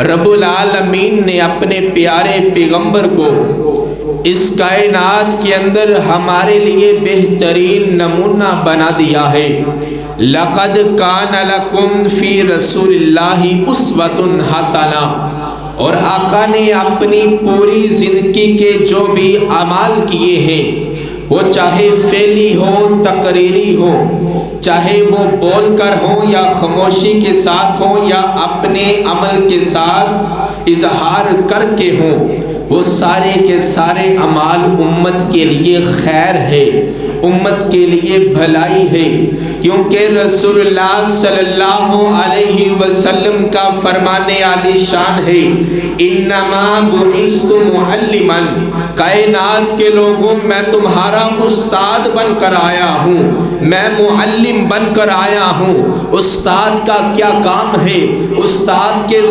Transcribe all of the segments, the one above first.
رب العالمین نے اپنے پیارے پیغمبر کو اس کائنات کے اندر ہمارے لیے بہترین نمونہ بنا دیا ہے۔ لَقَدْ كَانَ لَكُمْ فِي رَسُولِ اللَّهِ أُسْوَةٌ حَسَنَةٌ، اور آقا نے اپنی پوری زندگی کے جو بھی اعمال کیے ہیں، وہ چاہے فعلی ہو تقریری ہو، چاہے وہ بول کر ہوں یا خاموشی کے ساتھ ہوں یا اپنے عمل کے ساتھ اظہار کر کے ہوں، وہ سارے کے سارے اعمال امت کے لیے خیر ہے، امت کے لیے بھلائی ہے، کیونکہ رسول اللہ صلی اللہ علیہ وسلم کا فرمان عالی شان ہے، انما بعثت معلما، کائنات کے لوگوں میں تمہارا استاد بن کر آیا ہوں، میں معلم بن کر آیا ہوں۔ استاد کا کیا کام ہے؟ استاد کے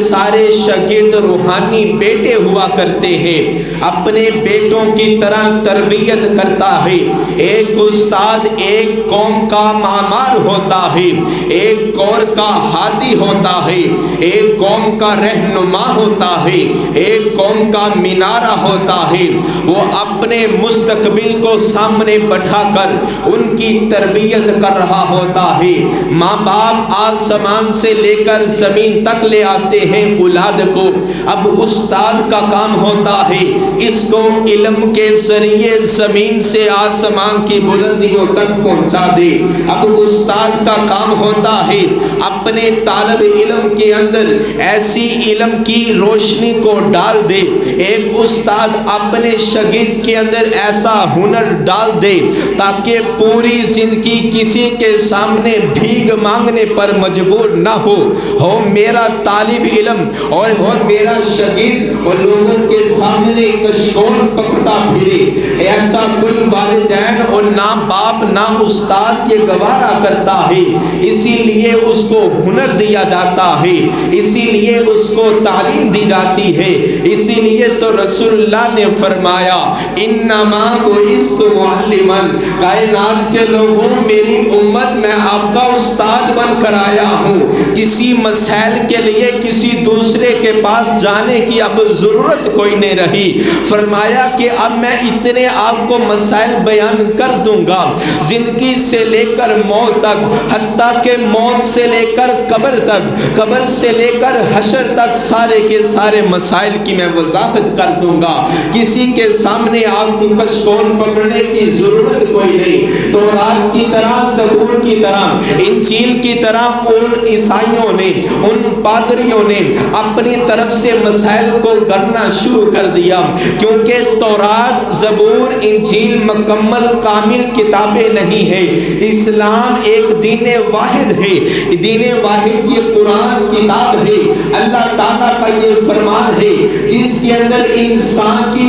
سارے شاگرد روحانی بیٹے ہوا کرتے ہیں، اپنے بیٹوں کی طرح تربیت کرتا ہے۔ ایک استاد ایک قوم کا معمار ہوتا ہے، ایک قوم کا ہادی ہوتا ہے، ایک قوم کا رہنما ہوتا ہے، ایک قوم کا مینارہ ہوتا ہے۔ وہ اپنے مستقبل کو سامنے بٹھا کر ان کی تربیت کر رہا ہوتا ہے۔ ماں باپ آسمان سے لے کر زمین تک لے آتے ہیں اولاد کو، اب استاد کا کام ہوتا ہے اس کو علم کے ذریعے زمین سے آسمان کی بلندیوں تک پہنچا دے۔ اب استاد کا کام ہوتا ہے اپنے طالب علم کے اندر ایسی علم کی روشنی کو ڈال دے، ایک استاد اپنے شاگرد کے اندر ایسا ہنر ڈال دے تاکہ پوری زندگی کسی کے سامنے بھیک مانگنے پر مجبور نہ ہو میرا طالب علم اور ہو میرا شاگرد اور لوگوں کے سامنے کشکول پکڑتا پھرے، ایسا کوئی والدین اور نہ باپ نہ استاد یہ گوارا کرتا ہے۔ اسی لیے اس کو ہنر دیا جاتا ہے، اسی لیے اس کو تعلیم دی جاتی ہے۔ اسی لیے تو رسول اللہ نے فرمایا انما بعثت معلما، کائنات کے لوگوں میری امت میں آپ کا استاد بن کر آیا ہوں، کسی مسائل کے لیے کسی دوسرے کے پاس جانے کی اب ضرورت کوئی نہیں رہی۔ فرمایا کہ اب میں اتنے آپ کو مسائل بیان کر دوں گا، زندگی سے لے کر موت تک، حتیٰ کہ موت سے لے کر قبر تک، قبر سے لے کر حشر تک سارے کے سارے مسائل کی میں وضاحت کر دوں گا۔ کسی کے سامنے آپ کو کشکول پکڑنے کی ضرورت کوئی نہیں۔ تورات کی طرح، زبور کی طرح، انجیل کی طرح ان عیسائیوں نے، ان پادریوں نے اپنی طرف سے مسائل کو گڑنا شروع کر دیا، کیونکہ تورات، زبور، انجیل مکمل کامل کتابیں نہیں ہیں۔ اسلام ایک دین واحد ہے، دین واحد یہ قرآن کتاب ہے، اللہ تعالیٰ کا یہ فرمان ہے جس کے اندر انسان کی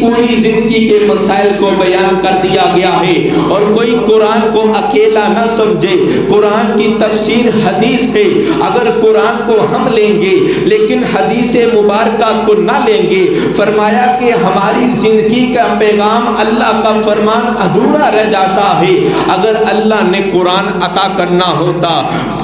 پوری زندگی کے مسائل کو بیان کر دیا گیا ہے۔ اور کوئی قرآن کو اکیلا نہ سمجھے، قرآن کی تفسیر حدیث ہے، اگر قرآن کو ہم لیں گے لیکن حدیث مبارکہ کو نہ لیں گے، فرمایا کہ ہماری زندگی کا پیغام، اللہ کا فرمان ادھورا رہ جاتا ہے۔ اگر اللہ نے قرآن عطا کرنا ہوتا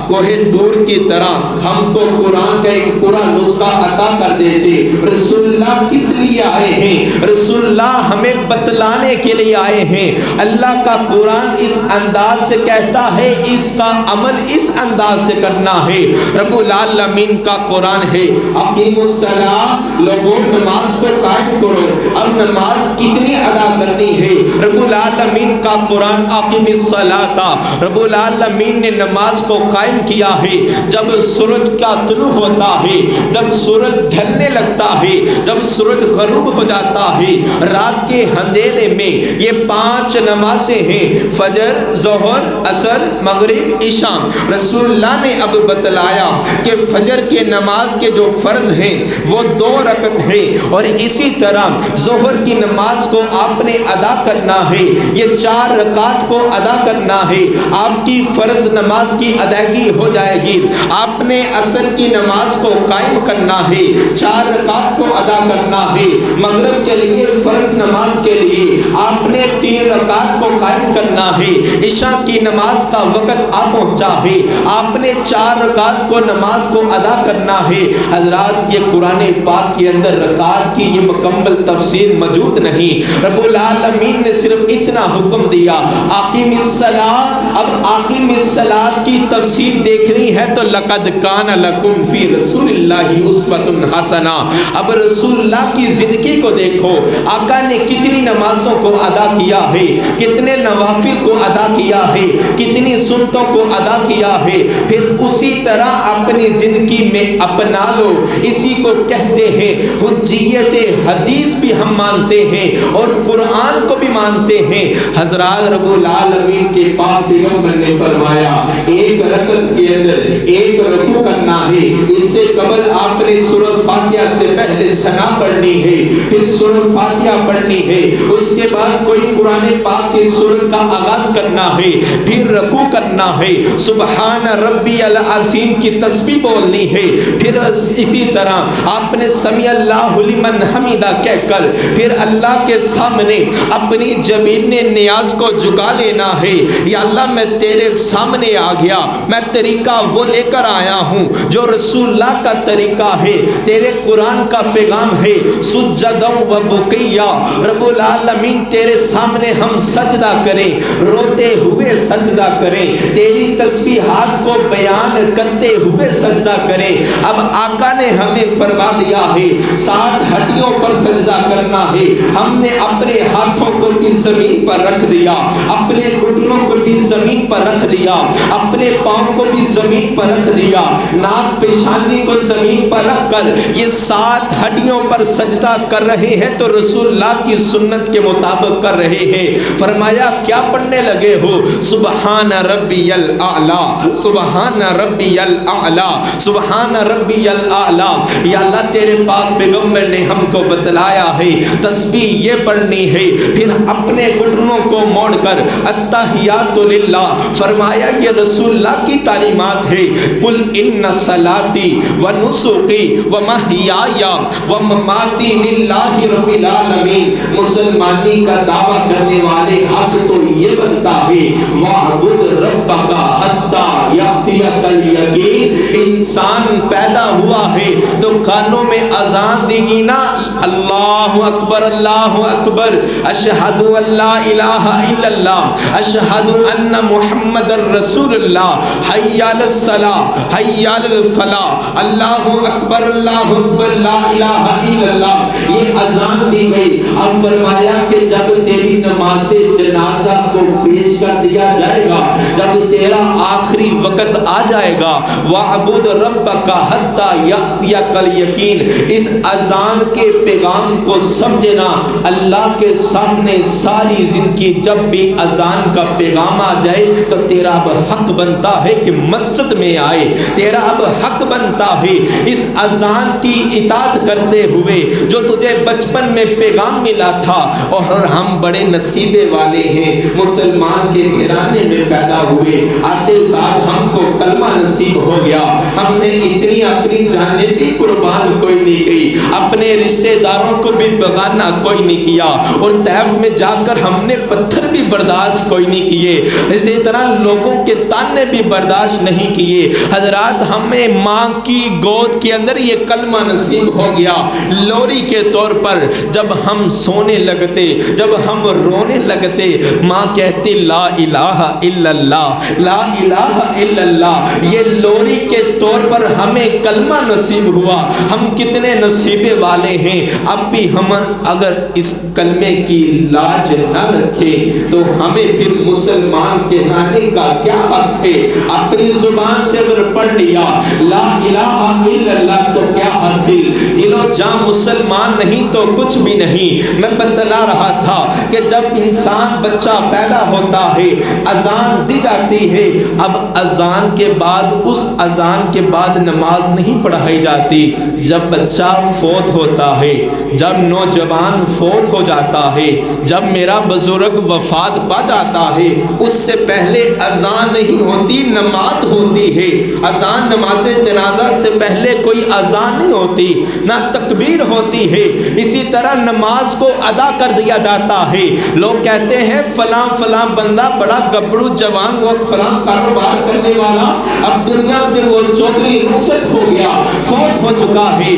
کوہ دور کی طرح ہم کو قرآن کا ایک پورا نسخہ عطا کر دیتے۔ رسول اللہ کس لیے آئے ہیں؟ رسول اللہ ہمیں بتلانے کے لیے آئے ہیں۔ اللہ کا قرآن اس انداز سے کہتا ہے، اس کا عمل اس انداز سے کرنا ہے۔ رب العالمین کا قرآن ہے اقیموا الصلاۃ، لوگوں نماز کو قائم کرو۔ اب نماز کتنی ادا کرنی ہے؟ رب العالمین کا قرآن اقیم الصلاۃ، رب العالمین نے نماز کو قائم کیا ہے جب سورج کا طلوع ہوتا ہے، جب سورج ڈھلنے لگتا ہے، جب سورج غروب ہو جاتا ہے، رات کے اندھیرے میں یہ 5 نمازیں ہیں، فجر، ظہر، عصر، مغرب، عشاء۔ رسول اللہ نے اب بتلایا کہ فجر کے نماز کے جو فرض ہیں وہ 2 رکعت ہیں، اور اسی طرح ظہر کی نماز کو آپ نے ادا کرنا ہے، یہ 4 رکعت کو ادا کرنا ہے۔ آپ کی فرض نماز کی ادائیگی ہو جائے گی. آپ نے عصر کی نماز کو قائم کرنا ہے, 4 رکعت کو ادا کرنا ہے. مغرب کے لیے فرض نماز کے لیے آپ نے 3 رکعت کو قائم کرنا ہے. عشاء کی نماز کا وقت آ پہنچا ہے, آپ نے 4 رکعت کو نماز کو ادا کرنا ہے. حضرات یہ قرآن پاک کے اندر رکعت کی یہ مکمل تفسیر موجود نہیں. رب العالمین نے صرف اتنا حکم دیا, اقیم الصلاۃ. اب اقیم الصلاۃ کی تفسیر دیکھنی ہے تو لقد کان لکم فی رسول اللہ اسوۃ حسنہ. اب رسول اللہ کی زندگی کو دیکھو, آقا نے کتنی نمازوں کو ادا کیا ہے, کتنے نوافل کو ادا کیا ہے, کتنی سنتوں کو ادا کیا ہے. پھر اسی طرح اپنی زندگی میں اپنا لو. اسی کو کہتے ہیں حجیت حدیث بھی ہم مانتے ہیں اور قرآن کو بھی مانتے ہیں. حضرات رب العالمین کے پاک پیغمبر نے فرمایا ایک رکعت کے اندر ایک رکوع کرنا ہے. اس سے قبل آپ نے سورۃ فاتحہ سے پہلے ثنا پڑھنی ہے, پھر سورۃ فاتحہ پڑھنی ہے, اس کے بعد کوئی قرآن پاک کی سورت کا آغاز کرنا ہے, پھر رکوع کرنا ہے, سبحان ربی العظیم کی تسبیح بولنی ہے, پھر اسی طرح آپ نے سمیع اللہ لمن حمیدہ کہہ کر پھر اللہ کے سامنے اپنی جبین نیاز کو جھکا لینا ہے. یا اللہ میں تیرے سامنے آ گیا, میں طریقہ وہ لے کر آیا ہوں جو رسول اللہ کا طریقہ ہے, تیرے قرآن کا پیغام ہے. سجدوں و بقیہ, رب العالمین تیرے سامنے ہم سجدہ کریں, روتے ہوئے سجدہ کریں, تیری تسبیحات کو بیان کرتے ہوئے سجدہ کریں. اب آقا نے ہمیں فرما دیا ہے 7 ہڈیوں پر سجدہ کرنا ہے. ہم نے اپنے ہاتھوں کو بھی زمین پر رکھ دیا, اپنے گھٹنوں کو بھی زمین پر رکھ دیا, اپنے پاؤں کو بھی زمین پر رکھ دیا, ناک پیشانی کو زمین پر رکھ کر یہ 7 ہڈیوں پر سجدہ کر رہے ہیں تو رسول اللہ کی سنت کے مطابق کر رہے ہیں. فرمایا کیا پڑھنے لگے ہو؟ سبحان ربی الاعلی, سبحان ربی الاعلی, سبحان ربی الاعلی. یا اللہ تیرے پاک پیغمبر نے ہم کو بتلایا ہے تسبیح یہ پڑھنی ہے. پھر اپنے گھٹنوں کو موڑ کر التحیات للہ. فرمایا یہ رسول اللہ کی تعلیمات ہے. قل ان صلاتی و نسکی و محیای و مماتی للہ رب العالمین. مسلمانی کا دعویٰ کرنے والے حق تو یہ بنتا ہے وَاعْبُدْ رَبَّكَ حَتَّى يَأْتِيَكَ الْيَقِينُ. انسان پیدا ہوا ہے تو کانوں میں اذان دی گی نا, اللہ اکبر اللہ اکبر, اشہد ان لا الہ الا اللہ, اشہد ان محمد الرسول اللہ, حی علی الصلاۃ حی علی الفلاح, اللہ اکبر اللہ اکبر لا الہ الا اللہ. یہ اذان دی گئی. اب فرمایا کہ جب تیری نماز جنازہ کو پیش کر دیا جائے گا, جب تیرا آخری وقت آ جائے گا, وَاعْبُدْ رَبَّكَ حَتَّى يَأْتِيَكَ الْيَقِينُ. اس اذان کے پیغام کو سمجھنا. اللہ کے سامنے ساری زندگی جب بھی اذان کا پیغام آ جائے تو تیرا اب حق بنتا ہے کہ مسجد میں آئے, تیرا اب حق بنتا ہے اس اذان کی اطاعت کرتے ہوئے جو تجھے بچپن میں پیغام ملا تھا. اور ہم بڑے نصیبے والے ہیں, مسلمان کے گھرانے میں پیدا ہوئے, آتے ساتھ ہم کو کلمہ نصیب ہو گیا. ہم نے اتنی اپنی جانیں بھی قربان کوئی نہیں کی, اپنے رشتہ داروں کو بھی بغانہ کوئی نہیں کیا, اور طیف میں جا کر ہم نے پتھر بھی برداشت کوئی نہیں کیے, اسی طرح لوگوں کے تانے بھی برداشت نہیں کیے. حضرات ہمیں ماں کی گود کے اندر یہ کلمہ نصیب ہو گیا. لوری کے طور پر جب ہم سونے لگتے, جب ہم رونے لگتے, ماں کہتی لا الہ الا اللہ, لا الہ الا اللہ. یہ لوری کے طور پر ہمیں کلمہ نصیب ہوا. ہم کتنے نصیبے والے ہیں. اب بھی ہم اگر اس کلمے کی لاج نہ رکھیں تو ہمیں پھر مسلمان کہلانے کا کیا حق ہے؟ اپنی زبان سے اگر پڑھ لیا لا الہ الا اللہ تو کیا حاصل, دل دل و جاں مسلمان نہیں تو کچھ بھی نہیں۔ میں بتلا رہا تھا کہ جب انسان بچہ پیدا ہوتا ہے اذان دی جاتی ہے، اب اذان کے بعد اس اذان کے بعد نماز نہیں پڑھائی جاتی۔ جب بچہ فوت ہوتا ہے، جب نوجوان فوت ہو جاتا ہے، جب میرا بزرگ وفات پا جاتا ہے، اس سے پہلے اذان نہیں ہوتی، نماز ہوتی ہے۔ اذان نماز جنازہ سے پہلے کوئی اذان نہیں ہوتی، نہ تکبیر ہوتی ہے۔ اسی طرح نماز کو ادا کر دیا جاتا ہے۔ لوگ کہتے ہیں فلاں فلاں بندہ بڑا گبڑو جوان وقت فلاں کاروبار کرنے والا اب دنیا سے وہ چودھری رخصت ہو گیا، فوت ہو چکا ہے۔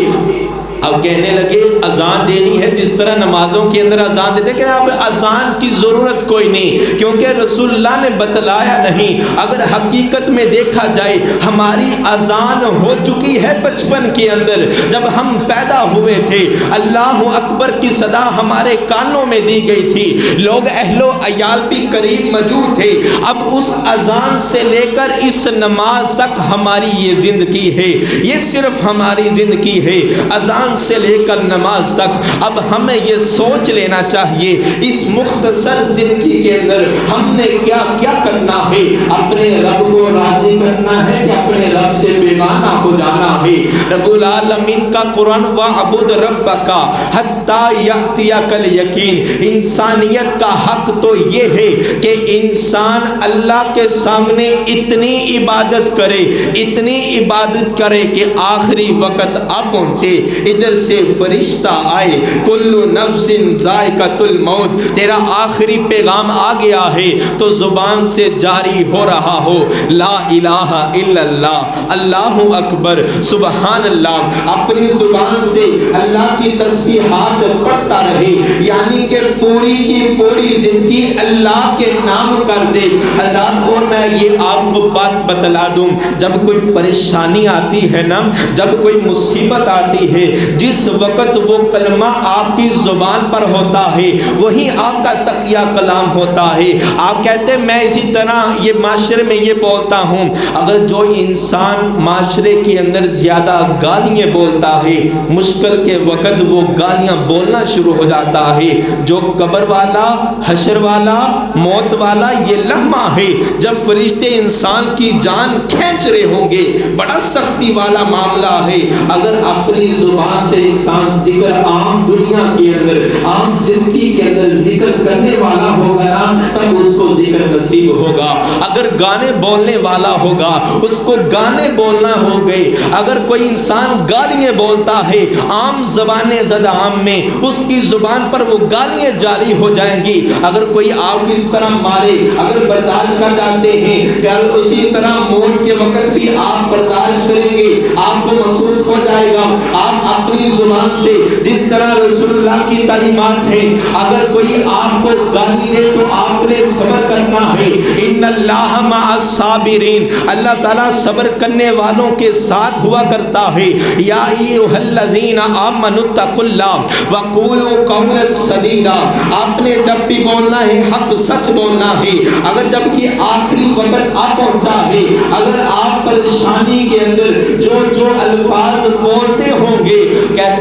اب کہنے لگے اذان دینی ہے جس طرح نمازوں کے اندر اذان دیتے، کہ اب اذان کی ضرورت کوئی نہیں، کیونکہ رسول اللہ نے بتلایا نہیں۔ اگر حقیقت میں دیکھا جائے ہماری اذان ہو چکی ہے بچپن کے اندر، جب ہم پیدا ہوئے تھے اللہ اکبر کی صدا ہمارے کانوں میں دی گئی تھی، لوگ اہل و عیال بھی قریب موجود تھے۔ اب اس اذان سے لے کر اس نماز تک ہماری یہ زندگی ہے، یہ صرف ہماری زندگی ہے، اذان سے لے کر نماز تک۔ اب ہمیں یہ سوچ لینا چاہیے اس مختصر زندگی کے اندر ہم نے کیا کیا کرنا ہے، اپنے رب کو راضی کرنا ہے کہ اپنے رب سے بیگانہ ہو جانا ہے۔ رب العالمین کا قرآن وَعْبُدْ رَبَّكَ حَتَّى يَأْتِيَكَ الْيَقِينُ، انسانیت کا حق تو یہ ہے کہ انسان اللہ کے سامنے اتنی عبادت کرے، اتنی عبادت کرے کہ آخری وقت آ پہنچے، ادھر سے فرشتہ آئے کل نفس ذائقۃ الموت، تیرا آخری پیغام آ گیا ہے تو زبان سے جاری ہو رہا ہو لا الہ الا اللہ، اللہ اکبر، سبحان اللہ، اپنی زبان سے اللہ کی تسبیحات پڑھتا رہے، یعنی کہ پوری کی پوری زندگی اللہ کے نام کر دے۔ حضرات اور میں یہ آپ کو بات بتلا دوں، جب کوئی پریشانی آتی ہے نا، جب کوئی مصیبت آتی ہے، جس وقت وہ کلمہ آپ کی زبان پر ہوتا ہے وہی آپ کا تقیہ کلام ہوتا ہے۔ آپ کہتے ہیں میں اسی طرح یہ معاشرے میں یہ بولتا ہوں، اگر جو انسان معاشرے کے اندر زیادہ گالیاں بولتا ہے مشکل کے وقت وہ گالیاں بولنا شروع ہو جاتا ہے۔ جو قبر والا، حشر والا، موت والا یہ لمحہ ہے جب فرشتے انسان کی جان کھینچ رہے ہوں گے، بڑا سختی والا معاملہ ہے۔ اگر اپنی زبان سے انسان ذکر عام دنیا کے اندر، عام زندگی کے اندر ذکر کرنے والا ہوگا نا، تب اس کو ذکر نصیب ہوگا۔ اگر گانے بولنے والا ہوگا اس کو گانے بولنا ہو گئے۔ اگر کوئی انسان گالیاں بولتا ہے عام زبانیں زد عام میں، اس کی زبان پر وہ گالیاں جاری ہو جائیں گی۔ اگر کوئی آپ کس طرح مارے اگر برداشت کر جاتے ہیں، کل اسی طرح موت کے وقت بھی آپ برداشت کریں گے، آپ کو محسوس ہو جائے گا۔ آپ اپنی زبان سے جس طرح رسول اللہ کی تعلیمات ہیں، اگر کوئی آپ کو گالی دے تو آپ نے صبر کرنا ہے۔ ان اللہ مع الصابرین، اللہ تعالیٰ صبر کرنے والوں کے ساتھ ہوا کرتا ہے۔ یا ایھا الذین آمنوا اتقوا اللہ وقولوا قولا سدیدا، آپ نے جب بھی بولنا ہے حق سچ بولنا ہے۔ اگر جب کہ آخری وقت آ پہنچا ہے، اگر آپ پریشانی کے اندر جو الفاظ بولتے ہوں گے،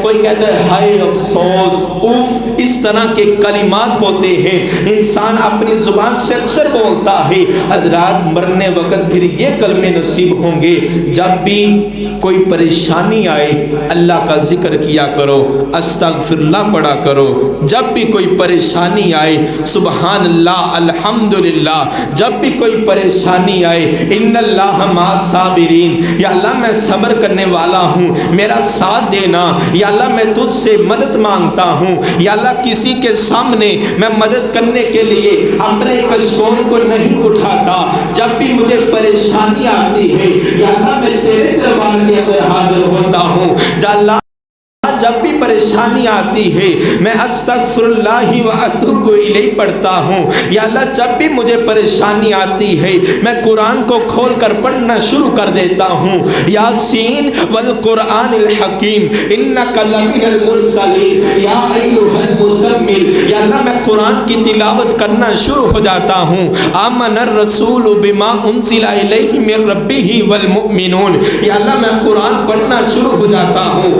کوئی کہتا ہے ہائے افسوس، اف، اس طرح کے کلمات ہوتے ہیں، انسان اپنی زبان سے اکثر بولتا ہے۔ حضرات مرنے وقت پھر یہ کلمے نصیب ہوں گے، جب بھی کوئی پریشانی آئے اللہ کا ذکر کیا کرو، استغفر اللہ پڑھا کرو۔ جب بھی کوئی پریشانی آئے سبحان اللہ الحمدللہ، جب بھی کوئی پریشانی آئے ان اللہ مع الصابرین، یا اللہ میں صبر کرنے والا ہوں، میرا ساتھ دینا، یا اللہ میں تجھ سے مدد مانگتا ہوں، یا اللہ کسی کے سامنے میں مدد کرنے کے لیے اپنے کشکول کو نہیں اٹھاتا۔ جب بھی مجھے پریشانی آتی ہے یا اللہ میں تیرے دربار کے اندر حاضر ہوتا ہوں، یا اللہ جب بھی پریشانی آتی ہے میں استغفر اللہ و اتوب الیہ پڑھتا ہوں، یا اللہ جب بھی مجھے پریشانی آتی ہے میں قرآن کو کھول کر پڑھنا شروع کر دیتا ہوں، یاسین والقرآن الحکیم انک لمن المرسلین یا ایھا المزمل، یا اللہ میں قرآن کی تلاوت کرنا شروع ہو جاتا ہوں۔ آمن الرسول بما انزل الیہ من ربہ والمؤمنون، یا اللہ میں قرآن پڑھنا شروع ہو جاتا ہوں۔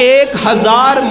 1000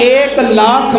1,00,000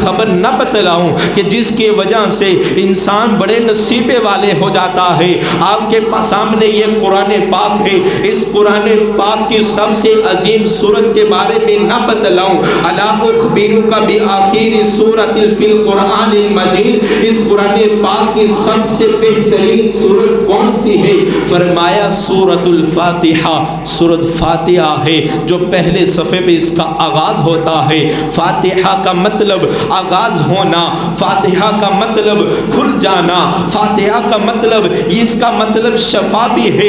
خبر نہ بتلاؤں کہ جس کی وجہ سے انسان بڑے نصیبے والے ہو جاتا ہے؟ آپ کے سامنے یہ قرآن پاک ہے، اس قرآن پاک کی سب سے عظیم سورت کے بارے میں نہ بتلاؤں؟ الا اخبرک بآخر سورۃ فی القرآن المجید، اس قرآن پاک کی سب سے بہترین سورت کون سی ہے؟ فرمایا سورۃ الفاتحہ، سورۃ فاتحہ ہے، جو پہلے صفحے پہ اس کا آغاز ہوتا ہے۔ فاتحہ کا مطلب آغاز ہونا، فاتحہ کا مطلب کھل جانا، فاتحہ کا مطلب اس کا مطلب شفا بھی ہے۔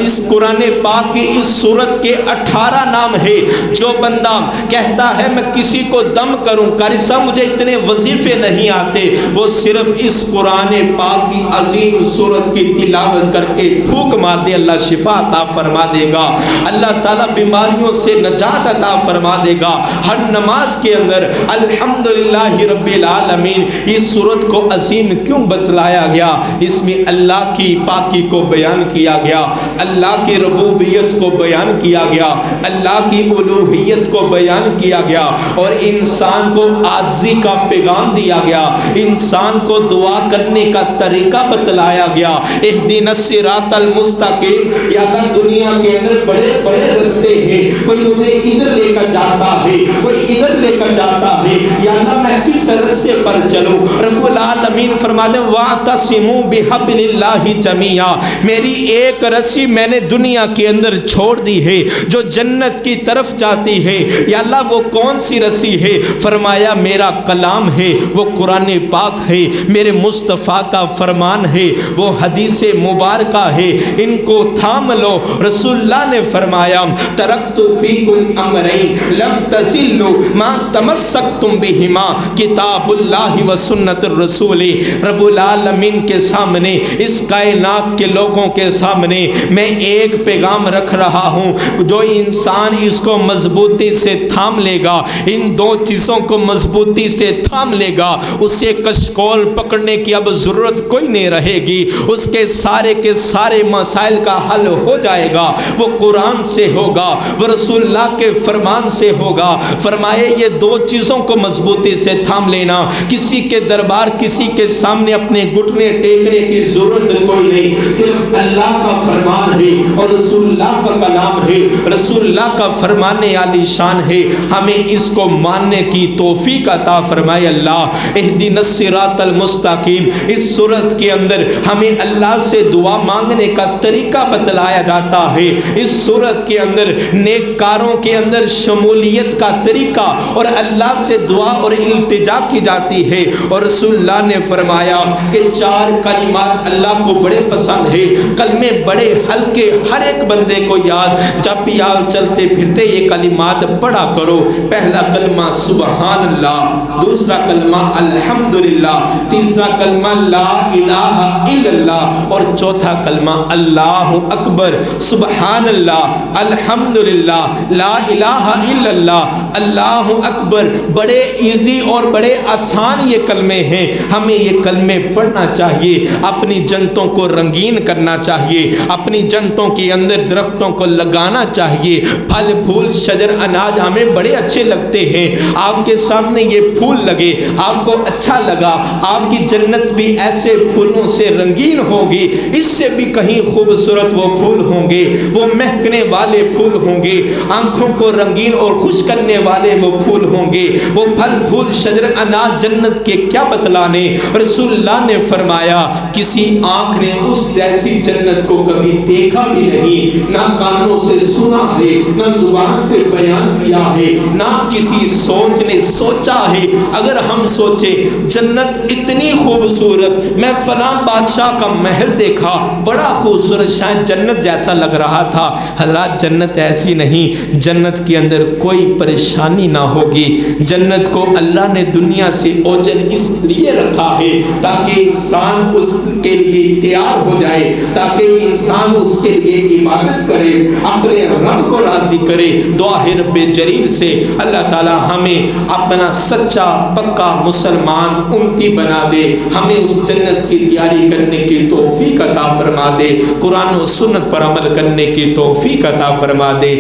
اس قرآن پاک کی اس سورت کے 18 نام ہے۔ جو بندہ کہتا ہے میں کسی کو دم کروں، قاری صاحب مجھے اتنے وظیفے نہیں آتے، وہ صرف اس قرآن پاک کی عظیم سورت کی تلاوت کر کے پھونک مار دے، اللہ شفا عطا فرما دے گا، اللہ تعالیٰ بیماریوں سے نجات عطا فرما دے گا۔ ہر نماز کے اندر الحمدللہ رب العالمین، اس سورت کو عظیم کیوں بتلایا گیا؟ اس میں اللہ کی پاکی کو بیان کیا گیا، اللہ کی ربوبیت کو بیان کیا گیا، اللہ کی الوہیت کو بیان کیا گیا، اور انسان کو عاجزی کا پیغام دیا گیا، انسان کو دعا کرنے کا طریقہ بتلایا گیا۔ اہدنا الصراط المستقیم، یا اللہ دنیا کے اندر بڑے بڑے رستے ہیں، کوئی مجھے ادھر لے کر جاتا ہے، کوئی ادھر لے کر جاتا ہے، یا اللہ میں کس رستے پر چلوں؟ رب العالمین فرماتے ہیں وَاعْتَصِمُوا بِحَبْلِ اللَّهِ جَمِيعًا، میری ایک رسی میں نے دنیا کے اندر چھوڑ دی ہے جو جنت کی طرف جاتی ہے۔ یا اللہ وہ کون سی رسی ہے؟ فرمایا میرا کلام ہے، وہ قرآن پاک ہے، میرے مصطفیٰ کا فرمان ہے، وہ حدیث مبارکہ ہے، ان کو تھام لو۔ رسول اللہ نے فرمایا ترکت فیکم امرین لم تضلوا ما تمسکتم بہما، کتاب اللہ و سنت الرسول۔ رب العالمین کے سامنے، اس کائنات کے لوگوں کے سامنے میں ایک پیغام رکھ رہا ہوں، جو انسان اس کو مضبوطی سے تھام لے گا، ان دو چیزوں کو مضبوطی سے تھام لے گا، اسے کشکول پکڑنے کی اب ضرورت کوئی نہیں رہے گی، اس کے سارے مسائل کا حل ہو جائے گا۔ وہ قرآن سے ہوگا، وہ رسول اللہ کے فرمان سے ہوگا۔ فرمائے یہ دو چیزوں کو مضبوطی سے تھام لینا، کسی کے دربار، کسی کے سامنے اپنے گھٹنے ٹیکنے کی ضرورت کوئی نہیں، صرف اللہ کا فرمان ہے اور رسول اللہ کا کلام ہے، رسول اللہ کا فرمان عالی شان ہے، ہمیں اس کو ماننے کی توفیق عطا فرمائے اللہ۔ اہدنا الصراط المستقیم، اس صورت کے اندر ہمیں اللہ سے دعا مانگنے کا طریقہ بتلایا جاتا ہے، اس صورت کے اندر نیک کاروں کے اندر شمولیت کا طریقہ اور اللہ سے دعا اور التجا کی جاتی ہے۔ اور رسول اللہ نے فرمایا کہ 4 کلمات اللہ کو بڑے پسند ہے، کلمے بڑے ہلکے، ہر ایک بندے کو یاد، جب بھی آپ چلتے پھرتے یہ کلمات پڑھا کرو۔ پہلا کلمہ سبحان اللہ، دوسرا کلمہ الحمدللہ، تیسرا کلمہ لا الہ الا اللہ، اور چوتھا کلمہ اللہ اکبر۔ سبحان اللہ، الحمدللہ، لا الہ الا اللہ، اللہ اکبر، بڑے ایزی اور بڑے آسان یہ کلمے ہیں، ہمیں یہ کلمے پڑھنا چاہیے، اپنی جنتوں کو رنگین کرنا چاہیے، اپنی جنتوں کے اندر درختوں کو لگانا چاہیے، پھل پھول شجر اناج ہمیں بڑے اچھے لگتے ہیں، آپ کے سامنے یہ پھول لگے، آپ کو اچھا لگا، آپ کی جنت بھی ایسے پھولوں سے رنگین ہوگی، اس سے بھی کہیں خوبصورت وہ پھول ہوں گے، وہ مہکنے والے پھول ہوں گے، آنکھوں کو رنگین اور خوش کرنے والے وہ پھول ہوں گے، وہ پھل پھول شجر اناج جنت کے کیا بتلانے۔ رسول اللہ نے فرمایا کسی آنکھ نے اس جیسی جنت کو کبھی دیکھا بھی نہیں، نہ کانوں سے سنا ہے، نہ زبان سے بیان کیا ہے، نہ کسی سوچ نے سوچا ہے۔ اگر ہم سوچے جنت اتنی خوبصورت، میں فلاں بادشاہ کا محل دیکھا بڑا خوبصورت، شاید جنت جیسا لگ رہا تھا، حضرات جنت ایسی نہیں، جنت کے اندر کوئی پریشانی نہ ہوگی، جنت کو اللہ نے دنیا سے اوجل اس لیے رکھا ہے تاکہ انسان اس کے لیے تیار ہو جائے، تاکہ انسان اس کے لیے عبادت کرے، اپنے رب کو راضی کرے۔ دعا ہے رب جلیل سے اللہ تعالی ہمیں اپنا سچا پکا مسلمان امتی بنا دے، ہمیں اس جنت کی تیاری کرنے کی توفیق عطا فرما دے، قرآن و سنت پر عمل کرنے کی توفیق عطا فرما دے۔